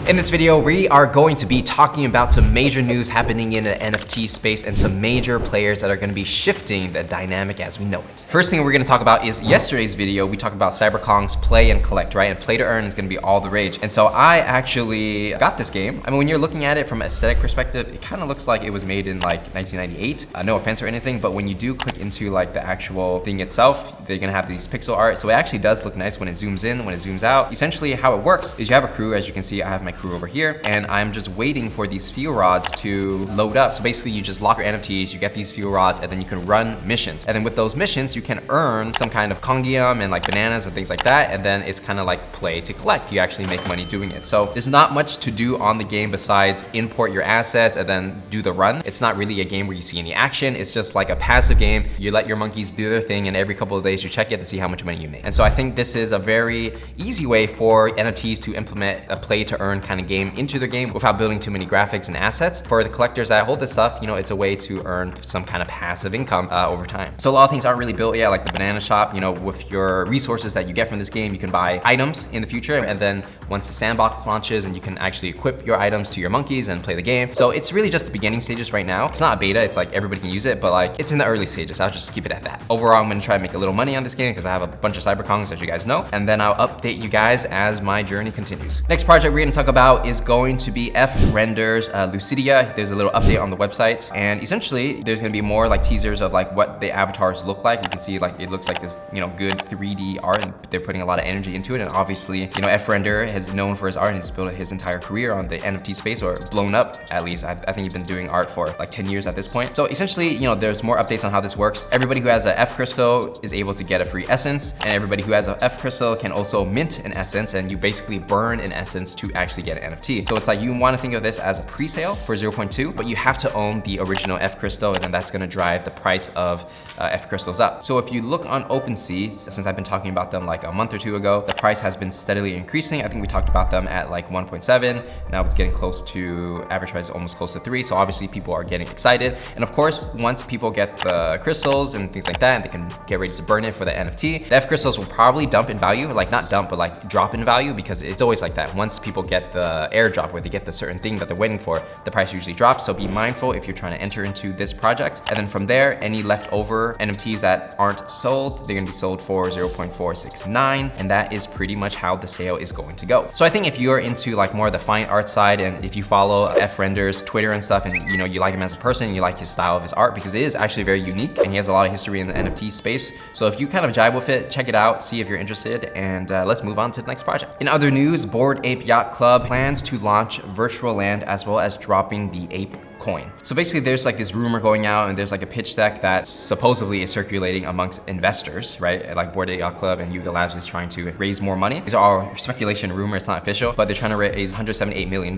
In this video, we are going to be talking about some major news happening in the NFT space and some major players that are going to be shifting the dynamic as we know it. First thing we're going to talk about is yesterday's video. We talked about Cyberkongz play and collect, right? And play to earn is going to be all the rage. And so I actually got this game. I mean, when you're looking at it from an aesthetic perspective, it kind of looks like it was made in like 1998. No offense or anything, but when you do click into like the actual thing itself, they're going to have these pixel art. So it actually does look nice when it zooms in, when it zooms out. Essentially how it works is you have a crew. As you can see, I have my crew over here, and I'm just waiting for these fuel rods to load up. So basically you just lock your NFTs, you get these fuel rods, and then you can run missions. And then with those missions, you can earn some kind of kongium and like bananas and things like that. And then it's kind of like play to collect. You actually make money doing it. So there's not much to do on the game besides import your assets and then do the run. It's not really a game where you see any action. It's just like a passive game. You let your monkeys do their thing, and every couple of days you check it to see how much money you make. And so I think this is a very easy way for NFTs to implement a play to earn kind of game into their game without building too many graphics and assets. For the collectors that hold this stuff, you know, it's a way to earn some kind of passive income over time. So a lot of things aren't really built yet, like the banana shop. You know, with your resources that you get from this game, you can buy items in the future, and then once the sandbox launches, and you can actually equip your items to your monkeys and play the game. So it's really just the beginning stages right now. It's not a beta, it's like everybody can use it, but like it's in the early stages. I'll just keep it at that. Overall, I'm gonna try to make a little money on this game because I have a bunch of Cyberkongz, as you guys know, and then I'll update you guys as my journey continues. Next project we're gonna talk about is going to be Fcrender's Lucidia. There's a little update on the website, and essentially there's gonna be more like teasers of like what the avatars look like. You can see like it looks like this, you know, good 3D art, and they're putting a lot of energy into it. And obviously, you know, Fcrender is known for his art and he's built his entire career on the NFT space, or blown up at least. I think he's been doing art for like 10 years at this point. So essentially, you know, there's more updates on how this works. Everybody who has a F crystal is able to get a free essence, and everybody who has a F crystal can also mint an essence, and you basically burn an essence to actually get an NFT. So it's like you want to think of this as a pre-sale for 0.2, but you have to own the original F crystal, and then that's going to drive the price of F crystals up. So if you look on OpenSea, since I've been talking about them like a month or two ago, the price has been steadily increasing. I think we talked about them at like 1.7. Now it's getting close to, average price is almost close to 3. So obviously people are getting excited. And of course, once people get the crystals and things like that, and they can get ready to burn it for the NFT, the F crystals will probably dump in value, like not dump, but like drop in value, because it's always like that. Once people get the airdrop where they get the certain thing that they're waiting for, the price usually drops. So be mindful if you're trying to enter into this project. And then from there, any leftover NFTs that aren't sold, they're gonna be sold for 0.469. And that is pretty much how the sale is going to go. So I think if you're into like more of the fine art side, and if you follow Fcrender's Twitter and stuff, and you know, you like him as a person, you like his style of his art, because it is actually very unique and he has a lot of history in the NFT space. So if you kind of jive with it, check it out, see if you're interested, and let's move on to the next project. In other news, Bored Ape Yacht Club plans to launch virtual land as well as dropping the ape coin. So basically there's like this rumor going out, and there's like a pitch deck that supposedly is circulating amongst investors, right? Like Bored Ape Yacht Club and Yuga Labs is trying to raise more money. These are all speculation, rumor, it's not official, but they're trying to raise $178 million,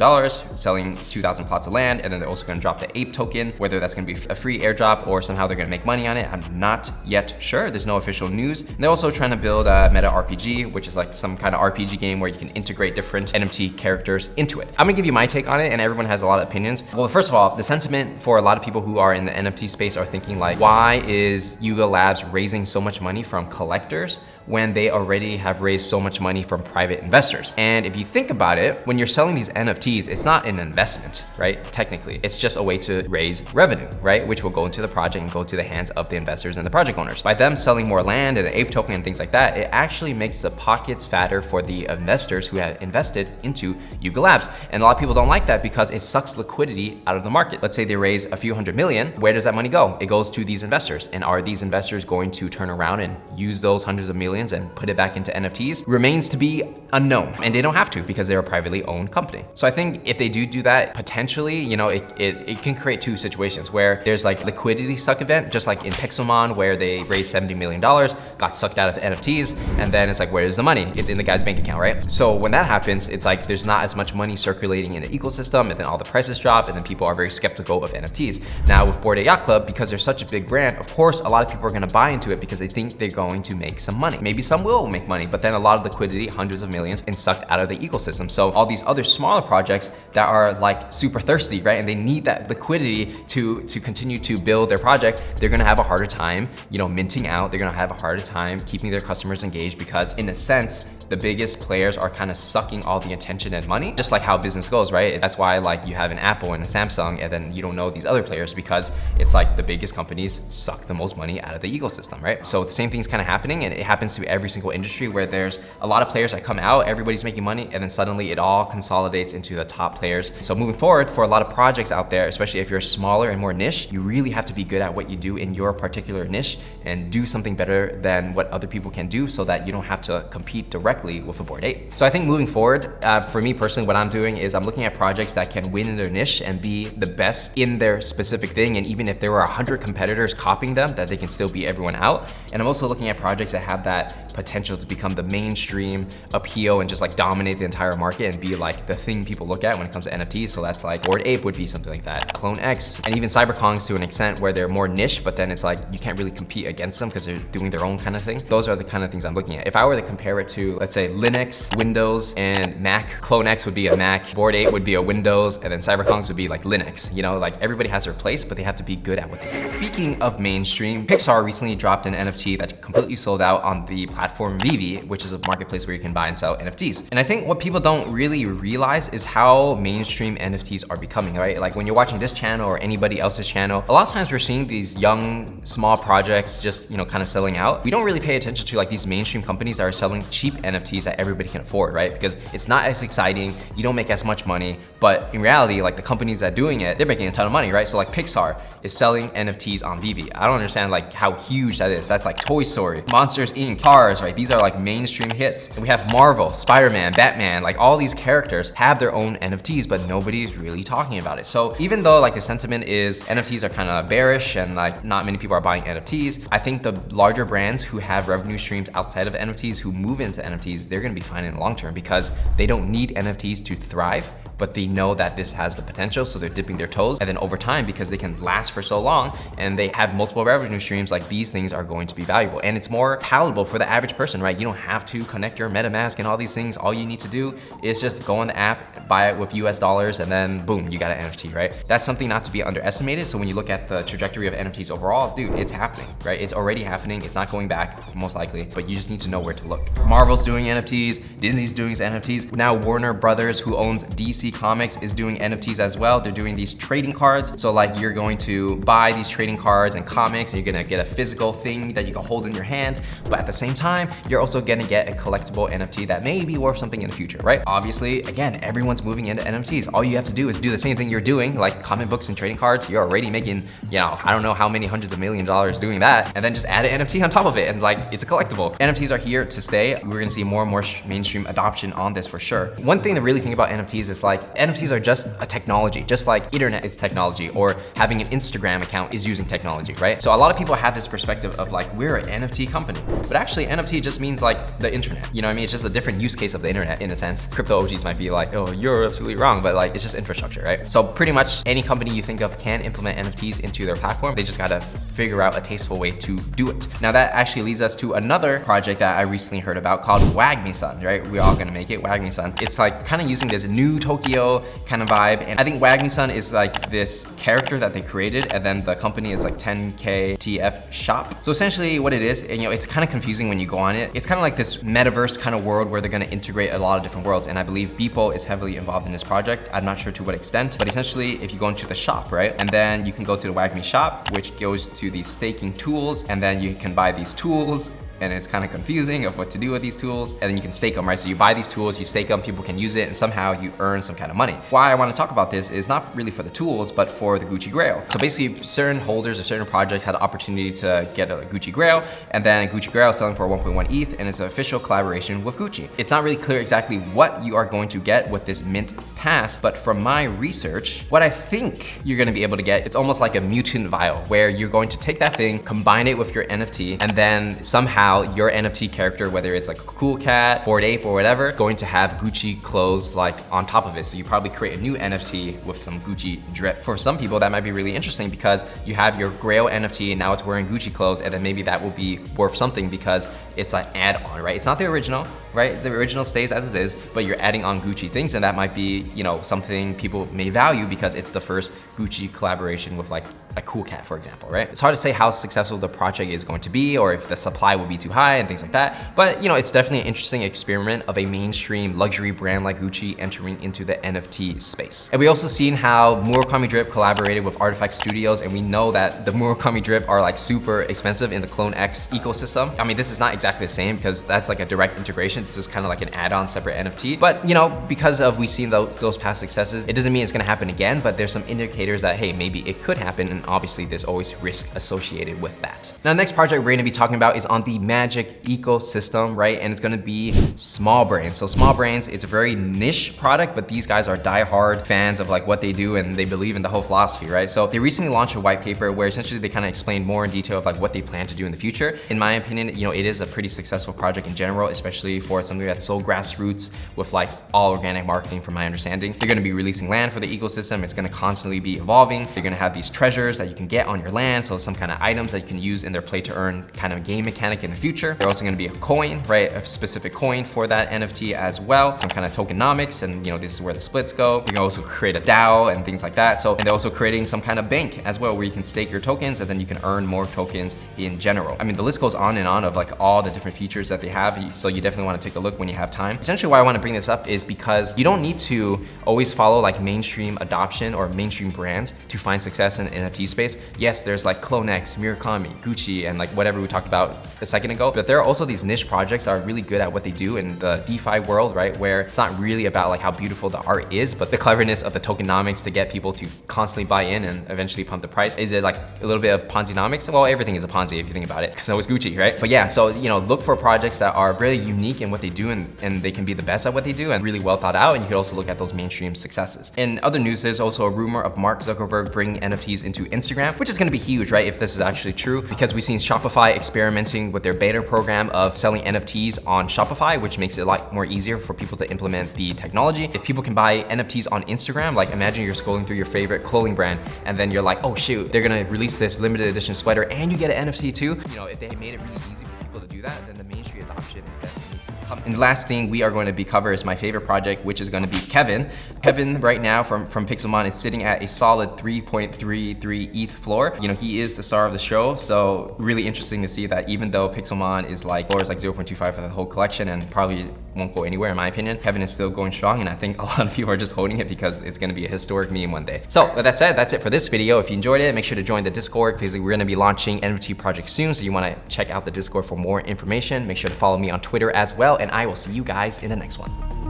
selling 2,000 plots of land, and then they're also gonna drop the ape token. Whether that's gonna be a free airdrop or somehow they're gonna make money on it, I'm not yet sure. There's no official news. And they're also trying to build a meta RPG, which is like some kind of RPG game where you can integrate different NFT characters into it. I'm gonna give you my take on it, and everyone has a lot of opinions. Well, first of all, the sentiment for a lot of people who are in the NFT space are thinking like, why is Yuga Labs raising so much money from collectors when they already have raised so much money from private investors? And if you think about it, when you're selling these NFTs, it's not an investment, right? Technically, it's just a way to raise revenue, right? Which will go into the project and go to the hands of the investors and the project owners. By them selling more land and the ape token and things like that, it actually makes the pockets fatter for the investors who have invested into Yuga Labs. And a lot of people don't like that because it sucks liquidity out of the market. Let's say they raise a few $100 million, where does that money go? It goes to these investors. And are these investors going to turn around and use those hundreds of millions and put it back into NFTs? Remains to be unknown. And they don't have to, because they're a privately owned company. So I think if they do that, potentially, you know, it can create two situations where there's like liquidity suck event, just like in Pixelmon, where they raised $70 million, got sucked out of NFTs, and then it's like, where's the money? It's in the guy's bank account, right? So when that happens, it's like there's not as much money circulating in the ecosystem, and then all the prices drop, and then people are very skeptical of NFTs. Now with Bored Ape Yacht Club, because they're such a big brand, of course, a lot of people are gonna buy into it because they think they're going to make some money. Maybe some will make money, but then a lot of liquidity, hundreds of millions, and sucked out of the ecosystem. So all these other smaller projects that are like super thirsty, right? And they need that liquidity to continue to build their project, they're gonna have a harder time, you know, minting out. They're gonna have a harder time keeping their customers engaged, because in a sense, the biggest players are kind of sucking all the attention and money, just like how business goes, right? That's why like you have an Apple and a Samsung, and then you don't know these other players because it's like the biggest companies suck the most money out of the ecosystem, right? So the same thing's kind of happening, and it happens to every single industry where there's a lot of players that come out, everybody's making money, and then suddenly it all consolidates into the top players. So moving forward, for a lot of projects out there, especially if you're smaller and more niche, you really have to be good at what you do in your particular niche and do something better than what other people can do so that you don't have to compete directly with a Bored Ape. So I think moving forward, for me personally, what I'm doing is I'm looking at projects that can win in their niche and be the best in their specific thing. And even if there were 100 competitors copying them, that they can still beat everyone out. And I'm also looking at projects that have that potential to become the mainstream appeal and just like dominate the entire market and be like the thing people look at when it comes to NFTs. So that's like Bored Ape would be something like that, Clone X, and even Cyberkongz to an extent where they're more niche, but then it's like you can't really compete against them because they're doing their own kind of thing. Those are the kind of things I'm looking at. If I were to compare it to, let's say, Linux, Windows, and Mac, Clone X would be a Mac, Bored Ape would be a Windows, and then Cyberkongz would be like Linux. You know, like everybody has their place, but they have to be good at what they do. Speaking of mainstream, Pixar recently dropped an NFT that completely sold out on the platform Vv, which is a marketplace where you can buy and sell NFTs. And I think what people don't really realize is how mainstream NFTs are becoming, right? Like when you're watching this channel or anybody else's channel, a lot of times we're seeing these young, small projects just, you know, kind of selling out. We don't really pay attention to like these mainstream companies that are selling cheap NFTs that everybody can afford, right? Because it's not as exciting, you don't make as much money, but in reality, like the companies that are doing it, they're making a ton of money, right? So like Pixar is selling NFTs on Vv. I don't understand like how huge that is. That's like Toy Story, Monsters Inc., Cars, right? These are like mainstream hits. And we have Marvel, Spider-Man, Batman, like all these characters have their own NFTs, but nobody's really talking about it. So even though like the sentiment is NFTs are kind of bearish and like not many people are buying NFTs, I think the larger brands who have revenue streams outside of NFTs, who move into NFTs, they're gonna be fine in the long term because they don't need NFTs to thrive, but they know that this has the potential, so they're dipping their toes. And then over time, because they can last for so long and they have multiple revenue streams, like these things are going to be valuable. And it's more palatable for the average person, right? You don't have to connect your MetaMask and all these things. All you need to do is just go on the app, buy it with US dollars, and then boom, you got an NFT, right? That's something not to be underestimated. So when you look at the trajectory of NFTs overall, dude, it's happening, right? It's already happening. It's not going back, most likely, but you just need to know where to look. Marvel's doing NFTs, Disney's doing NFTs. Now Warner Brothers, who owns DC Comics, is doing NFTs as well. They're doing these trading cards. So like you're going to buy these trading cards and comics, and you're gonna get a physical thing that you can hold in your hand. But at the same time, you're also gonna get a collectible NFT that may be worth something in the future, right? Obviously, again, everyone's moving into NFTs. All you have to do is do the same thing you're doing, like comic books and trading cards. You're already making, you know, I don't know how many hundreds of millions of dollars doing that, and then just add an NFT on top of it, and like it's a collectible. NFTs are here to stay. We're gonna see more and more mainstream adoption on this for sure. One thing to really think about NFTs is like NFTs are just a technology, just like internet is technology, or having an Instagram account is using technology, right? So a lot of people have this perspective of like, we're an NFT company, but actually NFT just means like the internet. You know what I mean? It's just a different use case of the internet in a sense. Crypto OGs might be like, oh, you're absolutely wrong, but like, it's just infrastructure, right? So pretty much any company you think of can implement NFTs into their platform. They just gotta figure out a tasteful way to do it. Now that actually leads us to another project that I recently heard about called WAGMI-san, right? We're all gonna make it, WAGMI-san. It's like kind of using this new Tokyo kind of vibe. And I think WAGMI-san is like this character that they created, and then the company is like 10K TF shop. So essentially what it is, and, you know, it's kind of confusing when you go on it. It's kind of like this metaverse kind of world where they're gonna integrate a lot of different worlds. And I believe Beeple is heavily involved in this project. I'm not sure to what extent, but essentially if you go into the shop, right? And then you can go to the WAGMI shop, which goes to these staking tools, and then you can buy these tools, and it's kind of confusing of what to do with these tools, and then you can stake them, right? So you buy these tools, you stake them, people can use it, and somehow you earn some kind of money. Why I want to talk about this is not really for the tools, but for the Gucci Grail. So basically, certain holders of certain projects had the opportunity to get a Gucci Grail, and then Gucci Grail is selling for 1.1 ETH, and it's an official collaboration with Gucci. It's not really clear exactly what you are going to get with this mint pass, but from my research, what I think you're going to be able to get, it's almost like a mutant vial, where you're going to take that thing, combine it with your NFT, and then somehow your NFT character, whether it's like a cool cat, Bored Ape, or whatever, going to have Gucci clothes like on top of it. So you probably create a new NFT with some Gucci drip. For some people, that might be really interesting because you have your Grail NFT and now it's wearing Gucci clothes, and then maybe that will be worth something because it's an add-on, right? It's not the original, right? The original stays as it is, but you're adding on Gucci things, and that might be, you know, something people may value because it's the first Gucci collaboration with like a cool cat, for example, right? It's hard to say how successful the project is going to be or if the supply will be too high and things like that. But, you know, it's definitely an interesting experiment of a mainstream luxury brand like Gucci entering into the NFT space. And we also seen how Murakami Drip collaborated with Artifact Studios, and we know that the Murakami Drip are like super expensive in the Clone X ecosystem. I mean, this is not exactly the same because that's like a direct integration. This is kind of like an add-on separate NFT. But, you know, because of we've seen those past successes, it doesn't mean it's gonna happen again, but there's some indicators that, hey, maybe it could happen, and obviously there's always risk associated with that. Now, the next project we're gonna be talking about is on the Magic ecosystem, right? And it's gonna be Smol Brains. So Smol Brains, it's a very niche product, but these guys are diehard fans of like what they do and they believe in the whole philosophy, right? So they recently launched a white paper where essentially they kind of explain more in detail of like what they plan to do in the future. In my opinion, you know, it is a pretty successful project in general, especially for something that's so grassroots with like all organic marketing from my understanding. They're gonna be releasing land for the ecosystem. It's gonna constantly be evolving. You're gonna have these treasures that you can get on your land. So some kind of items that you can use in their play to earn kind of game mechanic in the future. There's also gonna be a coin, right? A specific coin for that NFT as well. Some kind of tokenomics, and you know, this is where the splits go. You can also create a DAO and things like that. So, and they're also creating some kind of bank as well where you can stake your tokens and then you can earn more tokens in general. I mean, the list goes on and on of like all the different features that they have. So you definitely want to take a look when you have time. Essentially why I want to bring this up is because you don't need to always follow like mainstream adoption or mainstream brands to find success in the NFT space. Yes, there's like Clone X, Murakami, Gucci, and like whatever we talked about a second ago, but there are also these niche projects that are really good at what they do in the DeFi world, right? Where it's not really about like how beautiful the art is, but the cleverness of the tokenomics to get people to constantly buy in and eventually pump the price. Is it like a little bit of Ponzi-nomics? Well, everything is a Ponzi if you think about it, so is Gucci, right? But yeah, so, you know, look for projects that are really unique in what they do and they can be the best at what they do and really well thought out, and you can also look at those mainstream successes. In other news, there's also a rumor of Mark Zuckerberg bringing NFTs into Instagram, which is gonna be huge, right? If this is actually true, because we've seen Shopify experimenting with their beta program of selling NFTs on Shopify, which makes it a lot more easier for people to implement the technology. If people can buy NFTs on Instagram, like imagine you're scrolling through your favorite clothing brand and then you're like, oh shoot, they're gonna release this limited edition sweater and you get an NFT too. You know, if they made it really easy for people to do that, then the mainstream adoption is definitely coming. And the last thing we are going to be covering is my favorite project, which is going to be Kevin. Kevin right now from Pixelmon is sitting at a solid 3.33 ETH floor. You know, he is the star of the show, so really interesting to see that even though Pixelmon is like floor is like 0.25 for the whole collection and probably won't go anywhere in my opinion, Kevin is still going strong, and I think a lot of people are just holding it because it's going to be a historic meme one day. So with that said, that's it for this video. If you enjoyed it, make sure to join the Discord because we're going to be launching NFT projects soon, so you want to check out the Discord for more information. Make sure to follow me on Twitter as well, and I will see you guys in the next one.